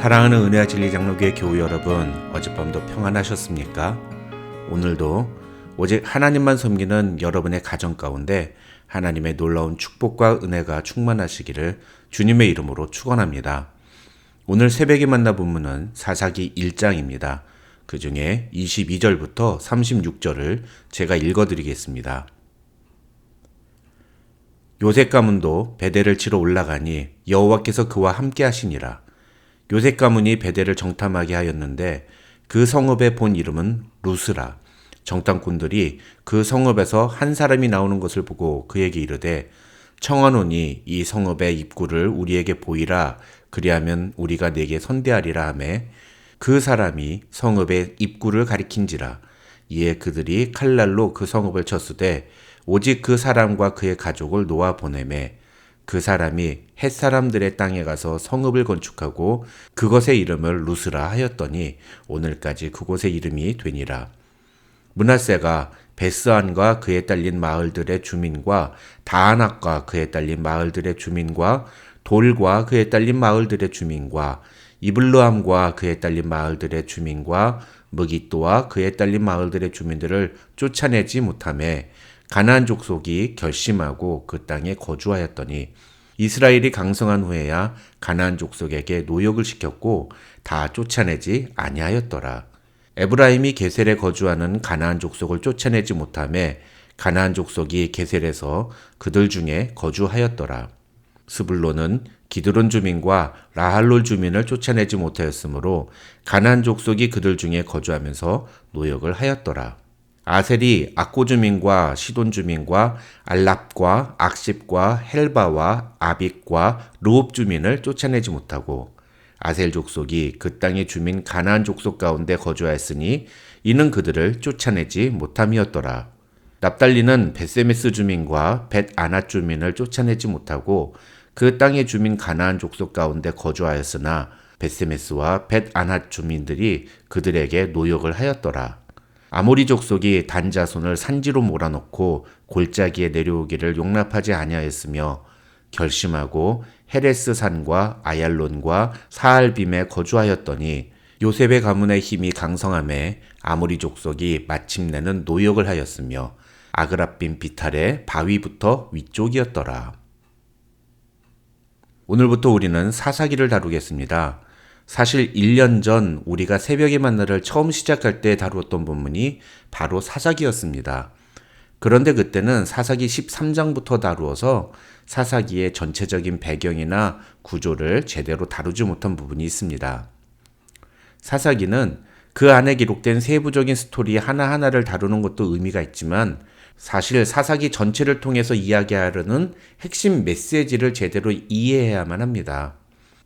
사랑하는 은혜와 진리 장로교회 교우 여러분, 어젯밤도 평안하셨습니까? 오늘도 오직 하나님만 섬기는 여러분의 가정 가운데 하나님의 놀라운 축복과 은혜가 충만하시기를 주님의 이름으로 축원합니다. 오늘 새벽에 만나 본문은 사사기 1장입니다. 그 중에 22절부터 36절을 제가 읽어드리겠습니다. 요셉 가문도 베델을 치러 올라가니 여호와께서 그와 함께 하시니라. 요셉 가문이 베델을 정탐하게 하였는데 그 성읍의 본 이름은 루스라. 정탐꾼들이 그 성읍에서 한 사람이 나오는 것을 보고 그에게 이르되 청하노니 이 성읍의 입구를 우리에게 보이라. 그리하면 우리가 네게 선대하리라 하매 그 사람이 성읍의 입구를 가리킨지라. 이에 그들이 칼날로 그 성읍을 쳤으되 오직 그 사람과 그의 가족을 놓아 보내매 그 사람이 헷사람들의 땅에 가서 성읍을 건축하고 그것의 이름을 루스라 하였더니 오늘까지 그곳의 이름이 되니라. 므낫세가 베스안과 그에 딸린 마을들의 주민과 다아낙과 그에 딸린 마을들의 주민과 돌과 그에 딸린 마을들의 주민과 이블르함과 그에 딸린 마을들의 주민과 무깃도와 그에 딸린 마을들의 주민들을 쫓아내지 못하매 가나안 족속이 결심하고 그 땅에 거주하였더니 이스라엘이 강성한 후에야 가나안 족속에게 노역을 시켰고 다 쫓아내지 아니하였더라. 에브라임이 게셀에 거주하는 가나안 족속을 쫓아내지 못하매 가나안 족속이 게셀에서 그들 중에 거주하였더라. 스불론은 기드론 주민과 라할롤 주민을 쫓아내지 못하였으므로 가나안 족속이 그들 중에 거주하면서 노역을 하였더라. 아셀이 악고 주민과 시돈 주민과 알랍과 악십과 헬바와 아빅과 르홉 주민을 쫓아내지 못하고 아셀 족속이 그 땅의 주민 가나안 족속 가운데 거주하였으니 이는 그들을 쫓아내지 못함이었더라. 납달리는 벳세메스 주민과 벳아낫 주민을 쫓아내지 못하고 그 땅의 주민 가나안 족속 가운데 거주하였으나 벳세메스와 벳아낫 주민들이 그들에게 노역을 하였더라. 아모리 족속이 단 자손을 산지로 몰아넣고 골짜기에 내려오기를 용납하지 아니하였으며 결심하고 헤레스 산과 아얄론과 사알빔에 거주하였더니 요셉의 가문의 힘이 강성함에 아모리 족속이 마침내는 노역을 하였으며 아그랍빔 비탈의 바위부터 위쪽이었더라. 오늘부터 우리는 사사기를 다루겠습니다. 사실 1년 전 우리가 새벽의 만나를 처음 시작할 때 다루었던 본문이 바로 사사기였습니다. 그런데 그때는 사사기 13장부터 다루어서 사사기의 전체적인 배경이나 구조를 제대로 다루지 못한 부분이 있습니다. 사사기는 그 안에 기록된 세부적인 스토리 하나하나를 다루는 것도 의미가 있지만 사실 사사기 전체를 통해서 이야기하려는 핵심 메시지를 제대로 이해해야만 합니다.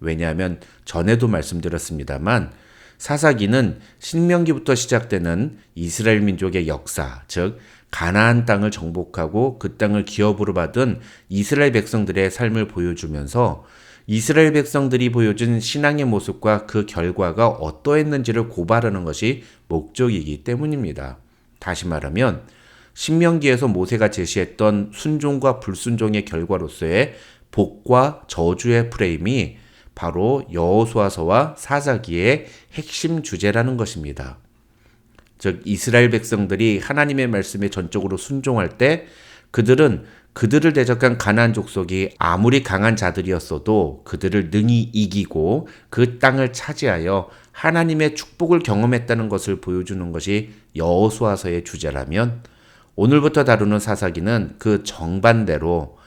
왜냐하면 전에도 말씀드렸습니다만 사사기는 신명기부터 시작되는 이스라엘 민족의 역사, 즉 가나안 땅을 정복하고 그 땅을 기업으로 받은 이스라엘 백성들의 삶을 보여주면서 이스라엘 백성들이 보여준 신앙의 모습과 그 결과가 어떠했는지를 고발하는 것이 목적이기 때문입니다. 다시 말하면 신명기에서 모세가 제시했던 순종과 불순종의 결과로서의 복과 저주의 프레임이 바로 여호수아서와 사사기의 핵심 주제라는 것입니다. 즉 이스라엘 백성들이 하나님의 말씀에 전적으로 순종할 때 그들은 그들을 대적한 가나안 족속이 아무리 강한 자들이었어도 그들을 능히 이기고 그 땅을 차지하여 하나님의 축복을 경험했다는 것을 보여주는 것이 여호수아서의 주제라면 오늘부터 다루는 사사기는 그 정반대로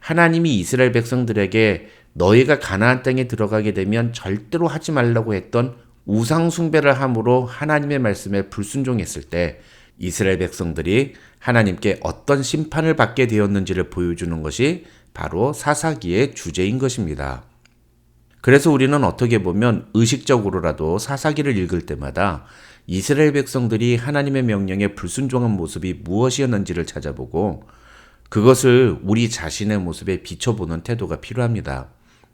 하나님이 이스라엘 백성들에게 너희가 가나안 땅에 들어가게 되면 절대로 하지 말라고 했던 우상 숭배를 함으로 하나님의 말씀에 불순종했을 때 이스라엘 백성들이 하나님께 어떤 심판을 받게 되었는지를 보여주는 것이 바로 사사기의 주제인 것입니다. 그래서 우리는 어떻게 보면 의식적으로라도 사사기를 읽을 때마다 이스라엘 백성들이 하나님의 명령에 불순종한 모습이 무엇이었는지를 찾아보고 그것을 우리 자신의 모습에 비춰보는 태도가 필요합니다.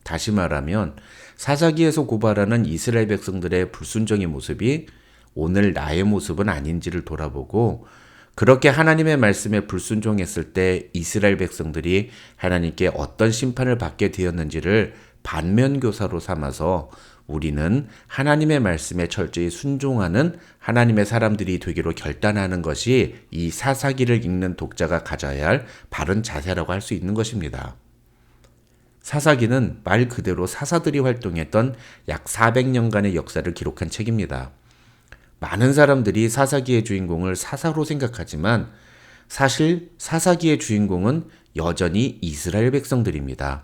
다시 말하면 사사기에서 고발하는 이스라엘 백성들의 불순종의 모습이 오늘 나의 모습은 아닌지를 돌아보고 그렇게 하나님의 말씀에 불순종했을 때 이스라엘 백성들이 하나님께 어떤 심판을 받게 되었는지를 반면교사로 삼아서 우리는 하나님의 말씀에 철저히 순종하는 하나님의 사람들이 되기로 결단하는 것이 이 사사기를 읽는 독자가 가져야 할 바른 자세라고 할 수 있는 것입니다. 사사기는 말 그대로 사사들이 활동했던 약 400년간의 역사를 기록한 책입니다. 많은 사람들이 사사기의 주인공을 사사로 생각하지만 사실 사사기의 주인공은 여전히 이스라엘 백성들입니다.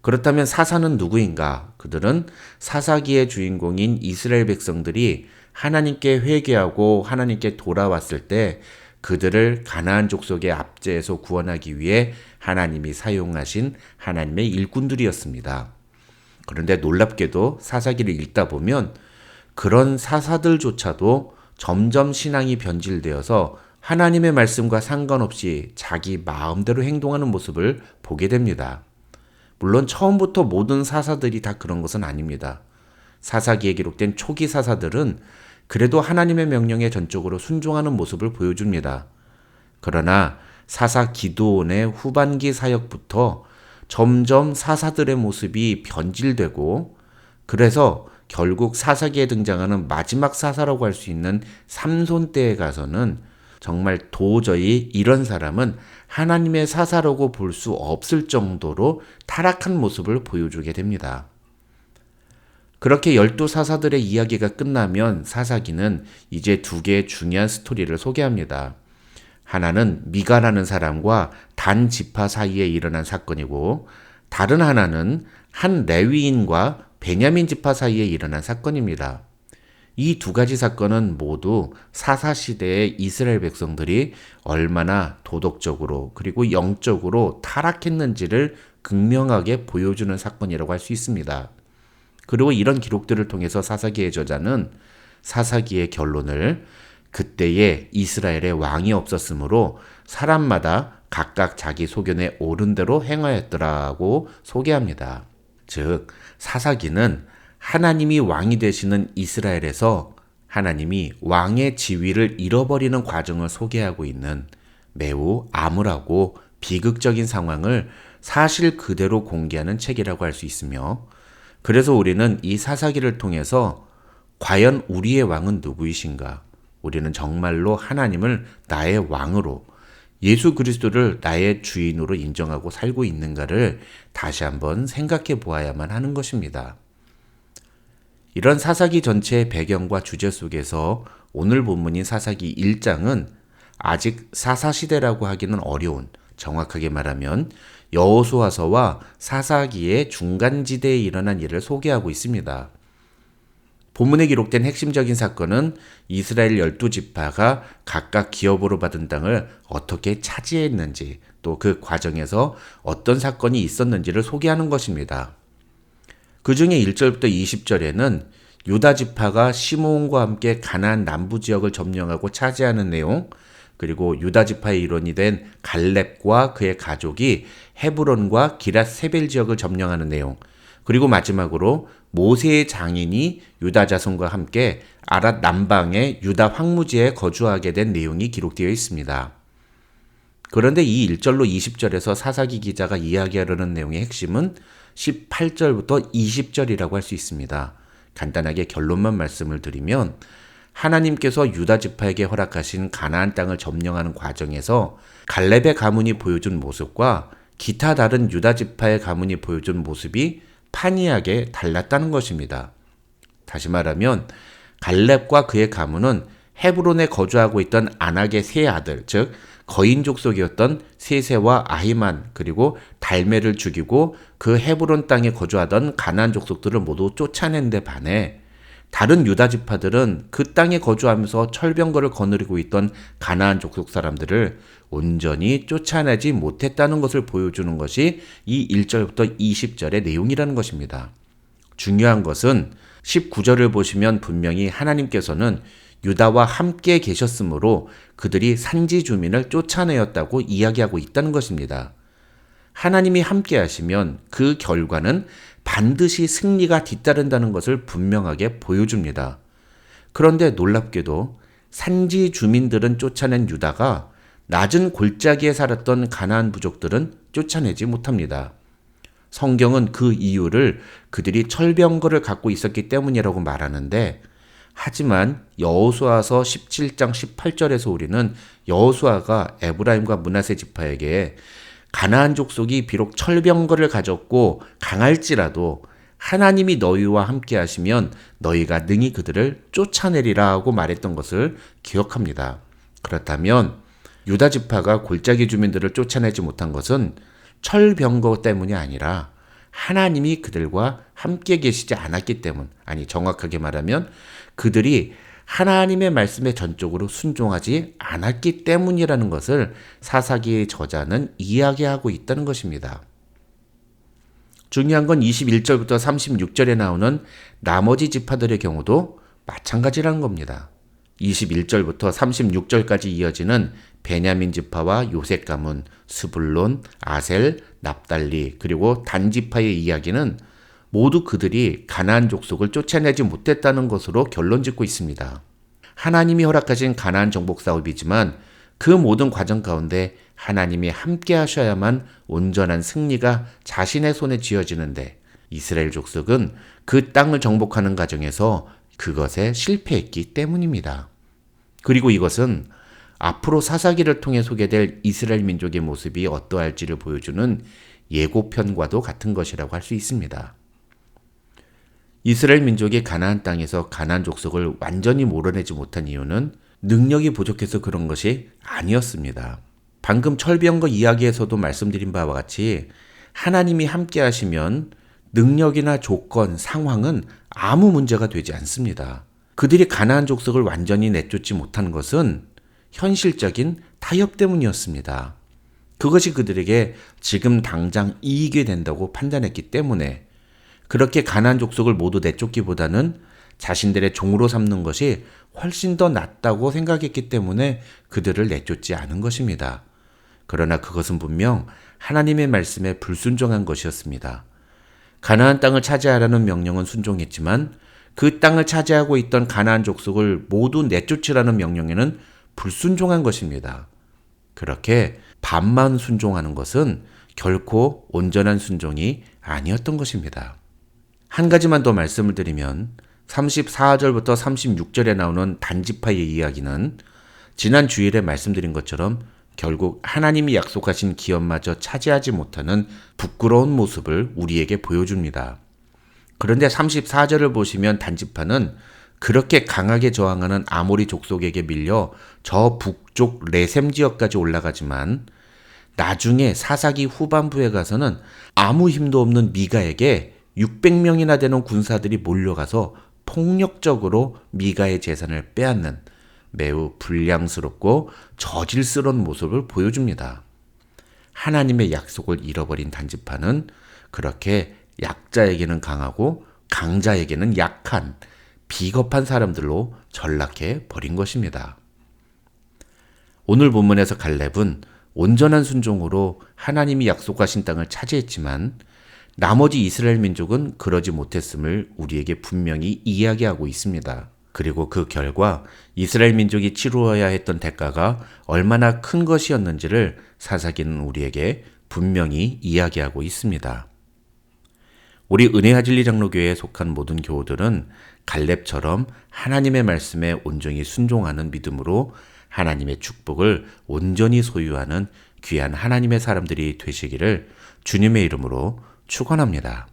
그렇다면 사사는 누구인가? 그들은 사사기의 주인공인 이스라엘 백성들이 하나님께 회개하고 하나님께 돌아왔을 때 그들을 가나안 족속의 압제에서 구원하기 위해 하나님이 사용하신 하나님의 일꾼들이었습니다. 그런데 놀랍게도 사사기를 읽다 보면 그런 사사들조차도 점점 신앙이 변질되어서 하나님의 말씀과 상관없이 자기 마음대로 행동하는 모습을 보게 됩니다. 물론 처음부터 모든 사사들이 다 그런 것은 아닙니다. 사사기에 기록된 초기 사사들은 그래도 하나님의 명령에 전적으로 순종하는 모습을 보여줍니다. 그러나 사사 기드온의 후반기 사역부터 점점 사사들의 모습이 변질되고 그래서 결국 사사기에 등장하는 마지막 사사라고 할 수 있는 삼손 때에 가서는 정말 도저히 이런 사람은 하나님의 사사라고 볼 수 없을 정도로 타락한 모습을 보여주게 됩니다. 그렇게 12사사들의 이야기가 끝나면 사사기는 이제 두 개의 중요한 스토리를 소개합니다. 하나는 미가라는 사람과 단 지파 사이에 일어난 사건이고 다른 하나는 한 레위인과 베냐민 지파 사이에 일어난 사건입니다. 이 두 가지 사건은 모두 사사시대의 이스라엘 백성들이 얼마나 도덕적으로 그리고 영적으로 타락했는지를 극명하게 보여주는 사건이라고 할 수 있습니다. 그리고 이런 기록들을 통해서 사사기의 저자는 사사기의 결론을 그때에 이스라엘에 왕이 없었으므로 사람마다 각각 자기 소견에 옳은 대로 행하였더라고 소개합니다. 즉 사사기는 하나님이 왕이 되시는 이스라엘에서 하나님이 왕의 지위를 잃어버리는 과정을 소개하고 있는 매우 암울하고 비극적인 상황을 사실 그대로 공개하는 책이라고 할 수 있으며 그래서 우리는 이 사사기를 통해서 과연 우리의 왕은 누구이신가? 우리는 정말로 하나님을 나의 왕으로 예수 그리스도를 나의 주인으로 인정하고 살고 있는가를 다시 한번 생각해 보아야만 하는 것입니다. 이런 사사기 전체의 배경과 주제 속에서 오늘 본문인 사사기 1장은 아직 사사시대라고 하기는 어려운, 정확하게 말하면 여호수아서와 사사기의 중간지대에 일어난 일을 소개하고 있습니다. 본문에 기록된 핵심적인 사건은 이스라엘 12지파가 각각 기업으로 받은 땅을 어떻게 차지했는지 또 그 과정에서 어떤 사건이 있었는지를 소개하는 것입니다. 그 중에 1절부터 20절에는 유다 지파가 시므온과 함께 가나안 남부 지역을 점령하고 차지하는 내용, 그리고 유다 지파의 일원이 된 갈렙과 그의 가족이 헤브론과 기랏 세벨 지역을 점령하는 내용, 그리고 마지막으로 모세의 장인이 유다 자손과 함께 아랏 남방의 유다 황무지에 거주하게 된 내용이 기록되어 있습니다. 그런데 이 1절로 20절에서 사사기 기자가 이야기하려는 내용의 핵심은 18절부터 20절이라고 할 수 있습니다. 간단하게 결론만 말씀을 드리면 하나님께서 유다 지파에게 허락하신 가나안 땅을 점령하는 과정에서 갈렙의 가문이 보여준 모습과 기타 다른 유다 지파의 가문이 보여준 모습이 판이하게 달랐다는 것입니다. 다시 말하면 갈렙과 그의 가문은 헤브론에 거주하고 있던 아낙의 세 아들, 즉 거인 족속이었던 세세와 아히만 그리고 달메를 죽이고 그 헤브론 땅에 거주하던 가나안 족속들을 모두 쫓아낸 데 반해 다른 유다 지파들은 그 땅에 거주하면서 철병거를 거느리고 있던 가나안 족속 사람들을 온전히 쫓아내지 못했다는 것을 보여주는 것이 이 1절부터 20절의 내용이라는 것입니다. 중요한 것은 19절을 보시면 분명히 하나님께서는 유다와 함께 계셨으므로 그들이 산지 주민을 쫓아내었다고 이야기하고 있다는 것입니다. 하나님이 함께 하시면 그 결과는 반드시 승리가 뒤따른다는 것을 분명하게 보여줍니다. 그런데 놀랍게도 산지 주민들은 쫓아낸 유다가 낮은 골짜기에 살았던 가나안 부족들은 쫓아내지 못합니다. 성경은 그 이유를 그들이 철병거를 갖고 있었기 때문이라고 말하는데, 하지만 여호수아서 17장 18절에서 우리는 여호수아가 에브라임과 므낫세 지파에게 가나안 족속이 비록 철병거를 가졌고 강할지라도 하나님이 너희와 함께 하시면 너희가 능히 그들을 쫓아내리라 하고 말했던 것을 기억합니다. 그렇다면 유다 지파가 골짜기 주민들을 쫓아내지 못한 것은 철병거 때문이 아니라 하나님이 그들과 함께 계시지 않았기 때문, 아니 정확하게 말하면 그들이 하나님의 말씀에 전적으로 순종하지 않았기 때문이라는 것을 사사기의 저자는 이야기하고 있다는 것입니다. 중요한 건 21절부터 36절에 나오는 나머지 지파들의 경우도 마찬가지라는 겁니다. 21절부터 36절까지 이어지는 베냐민 지파와 요셉 가문, 스불론, 아셀, 납달리 그리고 단 지파의 이야기는 모두 그들이 가나안 족속을 쫓아내지 못했다는 것으로 결론짓고 있습니다. 하나님이 허락하신 가나안 정복 사업이지만 그 모든 과정 가운데 하나님이 함께 하셔야만 온전한 승리가 자신의 손에 쥐어지는데 이스라엘 족속은 그 땅을 정복하는 과정에서 그것에 실패했기 때문입니다. 그리고 이것은 앞으로 사사기를 통해 소개될 이스라엘 민족의 모습이 어떠할지를 보여주는 예고편과도 같은 것이라고 할 수 있습니다. 이스라엘 민족이 가나안 땅에서 가나안 족속을 완전히 몰아내지 못한 이유는 능력이 부족해서 그런 것이 아니었습니다. 방금 철병거 이야기에서도 말씀드린 바와 같이 하나님이 함께 하시면 능력이나 조건, 상황은 아무 문제가 되지 않습니다. 그들이 가나안 족속을 완전히 내쫓지 못한 것은 현실적인 타협 때문이었습니다. 그것이 그들에게 지금 당장 이익이 된다고 판단했기 때문에 그렇게 가나안 족속을 모두 내쫓기보다는 자신들의 종으로 삼는 것이 훨씬 더 낫다고 생각했기 때문에 그들을 내쫓지 않은 것입니다. 그러나 그것은 분명 하나님의 말씀에 불순종한 것이었습니다. 가나안 땅을 차지하라는 명령은 순종했지만 그 땅을 차지하고 있던 가나안 족속을 모두 내쫓으라는 명령에는 불순종한 것입니다. 그렇게 반만 순종하는 것은 결코 온전한 순종이 아니었던 것입니다. 한 가지만 더 말씀을 드리면 34절부터 36절에 나오는 단지파의 이야기는 지난 주일에 말씀드린 것처럼 결국 하나님이 약속하신 기업마저 차지하지 못하는 부끄러운 모습을 우리에게 보여줍니다. 그런데 34절을 보시면 단지파는 그렇게 강하게 저항하는 아모리 족속에게 밀려 저 북쪽 레셈 지역까지 올라가지만 나중에 사사기 후반부에 가서는 아무 힘도 없는 미가에게 600명이나 되는 군사들이 몰려가서 폭력적으로 미가의 재산을 빼앗는 매우 불량스럽고 저질스러운 모습을 보여줍니다. 하나님의 약속을 잃어버린 단지파는 그렇게 약자에게는 강하고 강자에게는 약한 비겁한 사람들로 전락해 버린 것입니다. 오늘 본문에서 갈렙은 온전한 순종으로 하나님이 약속하신 땅을 차지했지만 나머지 이스라엘 민족은 그러지 못했음을 우리에게 분명히 이야기하고 있습니다. 그리고 그 결과 이스라엘 민족이 치루어야 했던 대가가 얼마나 큰 것이었는지를 사사기는 우리에게 분명히 이야기하고 있습니다. 우리 은혜하진리 장로교회에 속한 모든 교우들은 갈렙처럼 하나님의 말씀에 온전히 순종하는 믿음으로 하나님의 축복을 온전히 소유하는 귀한 하나님의 사람들이 되시기를 주님의 이름으로 축원합니다.